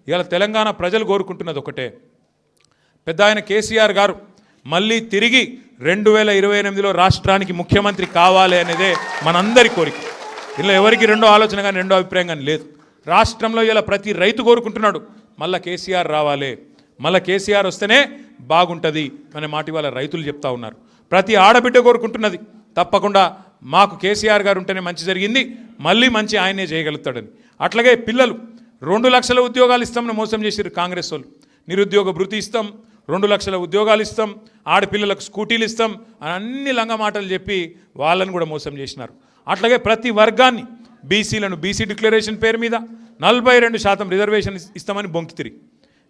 ఇవాళ తెలంగాణ ప్రజలు కోరుకుంటున్నది ఒకటే, పెద్ద ఆయన కేసీఆర్ గారు మళ్ళీ తిరిగి 2028లో రాష్ట్రానికి ముఖ్యమంత్రి కావాలి అనేదే మనందరి కోరిక. ఇలా ఎవరికి రెండో ఆలోచన కానీ రెండో అభిప్రాయం కానీ లేదు. రాష్ట్రంలో ఇలా ప్రతి రైతు కోరుకుంటున్నాడు మళ్ళీ కేసీఆర్ రావాలి, మళ్ళీ కేసీఆర్ వస్తేనే బాగుంటుంది అనే మాట ఇవాళ రైతులు చెప్తా ఉన్నారు. ప్రతి ఆడబిడ్డ కోరుకుంటున్నది తప్పకుండా మాకు కేసీఆర్ గారు ఉంటేనే మంచి జరిగింది, మళ్ళీ మంచి ఆయనే చేయగలుగుతాడని. అట్లాగే పిల్లలు 2 లక్షల ఉద్యోగాలు ఇస్తామని మోసం చేసిరు కాంగ్రెస్ వాళ్ళు. నిరుద్యోగ భృతి ఇస్తాం, 2 లక్షల ఉద్యోగాలు ఇస్తాం, ఆడపిల్లలకు స్కూటీలు ఇస్తాం అని అన్ని లంగ మాటలు చెప్పి వాళ్ళని కూడా మోసం చేసినారు. అట్లాగే ప్రతి వర్గాన్ని బీసీలను బీసీ డిక్లరేషన్ పేరు మీద 42% రిజర్వేషన్ ఇస్తామని బొంకితిరి.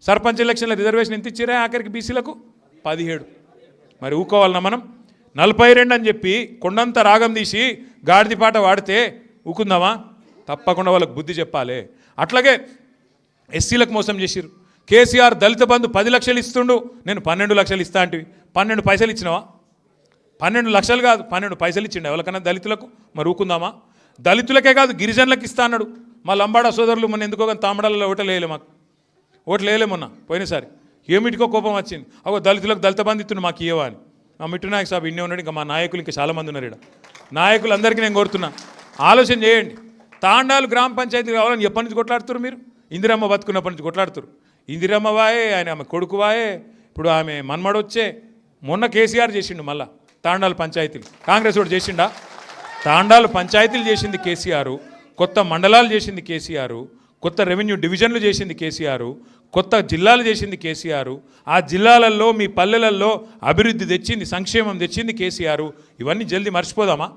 సర్పంచ్ ఎలక్షన్ల రిజర్వేషన్ ఎంత ఇచ్చిరా ఆఖరికి బీసీలకు 17. మరి ఊకోవాలన్నా మనం 42 అని చెప్పి కొండంత రాగం తీసి గాడిది పాట వాడితే ఊకుందామా? తప్పకుండా వాళ్ళకు బుద్ధి చెప్పాలి. అట్లాగే ఎస్సీలకు మోసం చేసిరు. కేసీఆర్ దళిత బంధు 10 లక్షలు ఇస్తుండు, నేను 12 లక్షలు ఇస్తా అంటివి. 12 పైసలు ఇచ్చినావా? 12 లక్షలు కాదు 12 పైసలు ఇచ్చిండు ఎవరికన్నా దళితులకు. మరి ఊకుందామా? దళితులకే కాదు గిరిజనులకు ఇస్తా అన్నాడు. మా లంబాడ సోదరులు మొన్న ఎందుకో తామడాలలో ఓటలు వేయలే, మాకు ఓట్లు వేయలే మొన్న పోయినసారి. ఏమిటికో కోపం వచ్చింది, అగో దళితులకు దళిత బంధు ఇస్తుండు మాకు ఇవ్వవా అని. మా మిట్టునాయక్ సాబ్ ఇన్నే ఉన్నాడు, ఇంకా మా నాయకులు ఇంకా చాలామంది ఉన్నారు ఇక్కడ. నాయకులందరికీ నేను కోరుతున్నా, ఆలోచన చేయండి. తాండాలు గ్రామ పంచాయతీ కావాలని ఎప్పటి నుంచి కొట్లాడుతున్నారు మీరు? ఇందిరమ్మ బతుకున్నప్పటి నుంచి కొట్లాడుతున్నారు. ఇందిరమ్మ వాయే, ఆయన ఆమె కొడుకు వాయే, ఇప్పుడు ఆమె మన్మడొచ్చే. మొన్న కేసీఆర్ చేసిండు మళ్ళా తాండాలు పంచాయతీలు. కాంగ్రెస్ వాడు చేసిండా? తాండాలు పంచాయతీలు చేసింది కేసీఆర్, కొత్త మండలాలు చేసింది కేసీఆర్, కొత్త రెవెన్యూ డివిజన్లు చేసింది కేసీఆర్, కొత్త జిల్లాలు చేసింది కేసీఆర్. ఆ జిల్లాలలో మీ పల్లెలలో అభివృద్ధి తెచ్చింది, సంక్షేమం తెచ్చింది కేసీఆర్. ఇవన్నీ జల్దీ మర్చిపోదామా?